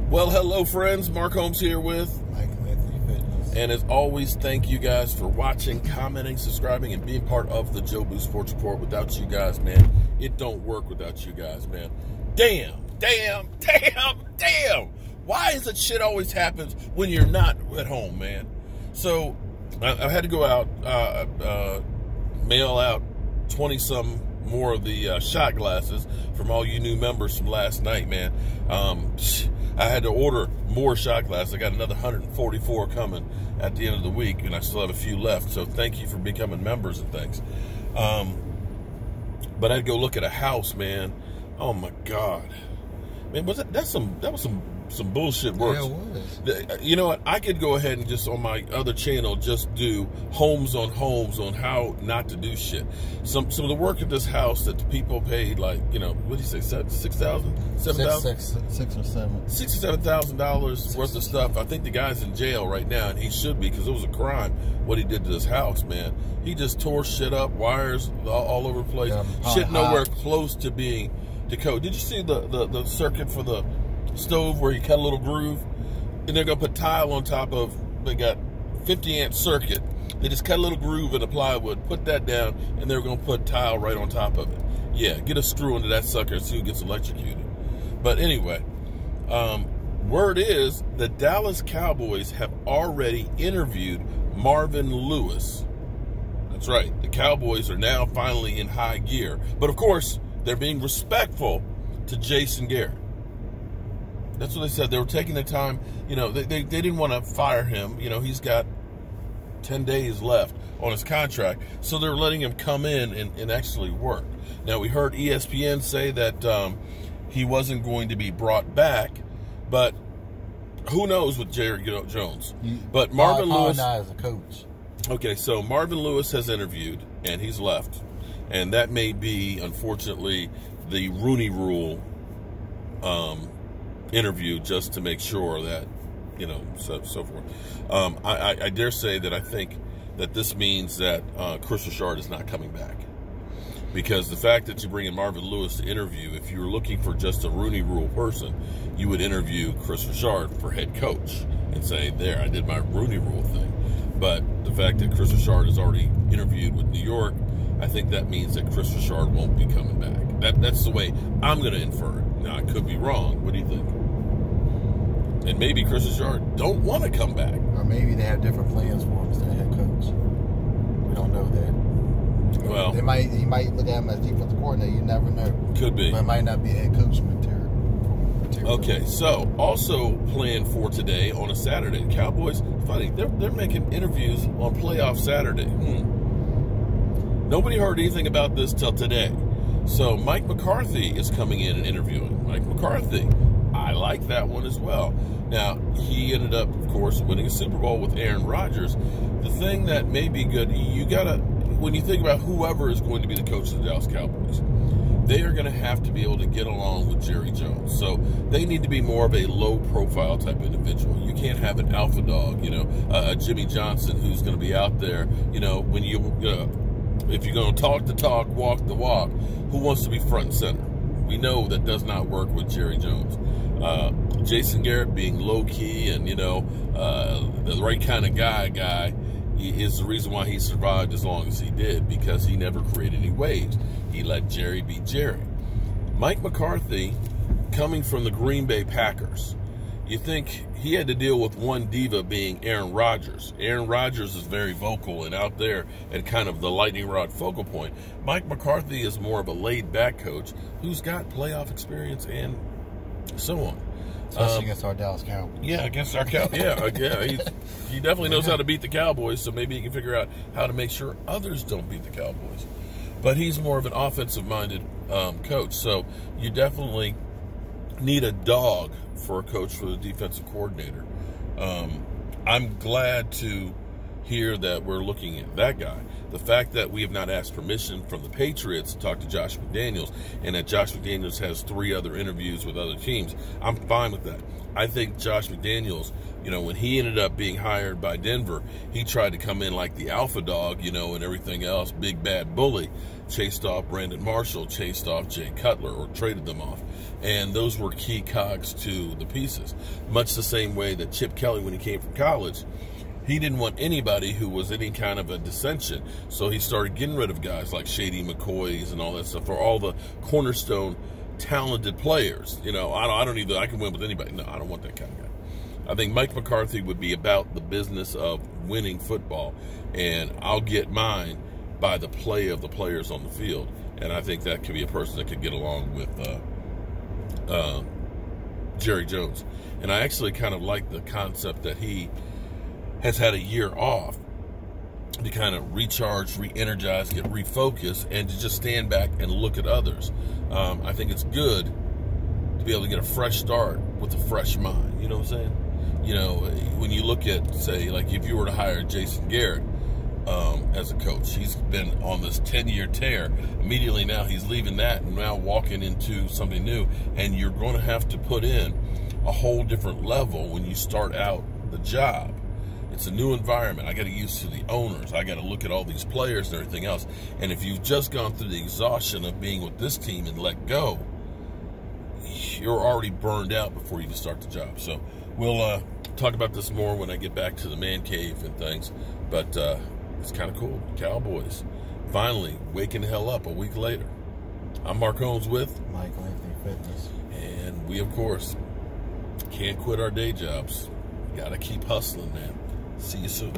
Well, hello, friends. Mark Holmes here with Mike McCarthy Fitness. And as always, thank you guys for watching, commenting, subscribing, and being part of the Joe Boo Sports Report. Without you guys, man, it don't work without you guys, man. Damn. Why is it shit always happens when you're not at home, man? So I had to go out, mail out 20-some more of the shot glasses from all you new members from last night, man. I had to order more shot glasses. I got another 144 coming at the end of the week, and I still have a few left. So thank you for becoming members and things. But I had to go look at a house, man. Oh my God, man, that was some bullshit work. Yeah, it was. You know what? I could go ahead and just on my other channel just do homes on how not to do shit. Some of the work at this house that the people paid, like, you know, what do you say, $6,000, $7,000, $6 or $7,000 worth of stuff. I think the guy's in jail right now, and he should be, because it was a crime what he did to this house, man. He just tore shit up, wires all over the place, shit nowhere close to being the code. Did you see the circuit for the stove where you cut a little groove, and they're gonna put tile on top of? They got 50-amp circuit. They just cut a little groove in the plywood, put that down, and they're gonna put tile right on top of it. Yeah, get a screw into that sucker and see who gets electrocuted. But anyway, word is the Dallas Cowboys have already interviewed Marvin Lewis. That's right, the Cowboys are now finally in high gear, but of course they're being respectful to Jason Garrett. That's what they said. They were taking the time. You know, they didn't want to fire him. You know, he's got 10 days left on his contract. So they're letting him come in and actually work. Now, we heard ESPN say that he wasn't going to be brought back. But who knows with Jerry Jones. But Marvin Lewis. As a coach. Okay, so Marvin Lewis has interviewed, and he's left. And that may be, unfortunately, the Rooney Rule interview, just to make sure that, you know, so forth. I dare say that I think that this means that Chris Richard is not coming back, because the fact that you bring in Marvin Lewis to interview, if you were looking for just a Rooney Rule person, you would interview Chris Richard for head coach and say, there, I did my Rooney Rule thing. But the fact that Chris Richard has already interviewed with New York, I think that means that Chris Richard won't be coming back. That's the way I'm going to infer it. Now, I could be wrong. What do you think? And maybe Chris Richard don't want to come back. Or maybe they have different plans for him as their head coach. We don't know that. Well, he might look at him as defensive coordinator. You never know. Could be. But it might not be head coach material. Okay, so also planned for today on a Saturday, Cowboys. Funny, they're making interviews on playoff Saturday. Nobody heard anything about this till today. So Mike McCarthy is coming in and interviewing. Mike McCarthy, I like that one as well. Now, he ended up, of course, winning a Super Bowl with Aaron Rodgers. The thing that may be good, you gotta, when you think about whoever is going to be the coach of the Dallas Cowboys, they are going to have to be able to get along with Jerry Jones. So they need to be more of a low-profile type individual. You can't have an alpha dog, you know, a Jimmy Johnson who's going to be out there, you know, when you, if you're going to talk the talk, walk the walk, who wants to be front and center? We know that does not work with Jerry Jones. Jason Garrett being low-key and, you know, the right kind of guy is the reason why he survived as long as he did, because he never created any waves. He let Jerry be Jerry. Mike McCarthy, coming from the Green Bay Packers, you think he had to deal with one diva being Aaron Rodgers. Aaron Rodgers is very vocal and out there and kind of the lightning rod focal point. Mike McCarthy is more of a laid-back coach who's got playoff experience and so on. Especially against our Dallas Cowboys. Yeah, against our Cowboys. Yeah, he definitely knows how to beat the Cowboys, so maybe he can figure out how to make sure others don't beat the Cowboys. But he's more of an offensive-minded coach, so you definitely need a dog for a coach for the defensive coordinator. I'm glad to hear that we're looking at that guy. The fact that we have not asked permission from the Patriots to talk to Josh McDaniels, and that Josh McDaniels has 3 other interviews with other teams, I'm fine with that. I think Josh McDaniels, you know, when he ended up being hired by Denver, he tried to come in like the alpha dog, you know, and everything else, big bad bully. chased off Brandon Marshall, chased off Jay Cutler, or traded them off. And those were key cogs to the pieces. Much the same way that Chip Kelly, when he came from college, he didn't want anybody who was any kind of a dissension. So he started getting rid of guys like Shady McCoys and all that stuff, for all the cornerstone talented players. You know, I can win with anybody. No, I don't want that kind of guy. I think Mike McCarthy would be about the business of winning football, and I'll get mine by the play of the players on the field. And I think that could be a person that could get along with Jerry Jones. And I actually kind of like the concept that he has had a year off to kind of recharge, re-energize, get refocused, and to just stand back and look at others. I think it's good to be able to get a fresh start with a fresh mind. You know what I'm saying? You know, when you look at, say, like if you were to hire Jason Garrett as a coach, he's been on this 10-year tear. Immediately now he's leaving that and now walking into something new. And you're going to have to put in a whole different level when you start out the job. It's a new environment. I got to get used to the owners. I got to look at all these players and everything else. And if you've just gone through the exhaustion of being with this team and let go, you're already burned out before you even start the job. So we'll talk about this more when I get back to the man cave and things. But it's kind of cool. Cowboys finally waking the hell up a week later. I'm Mark Holmes with Michael Anthony Fitness. And we, of course, can't quit our day jobs. Got to keep hustling, man. See you soon.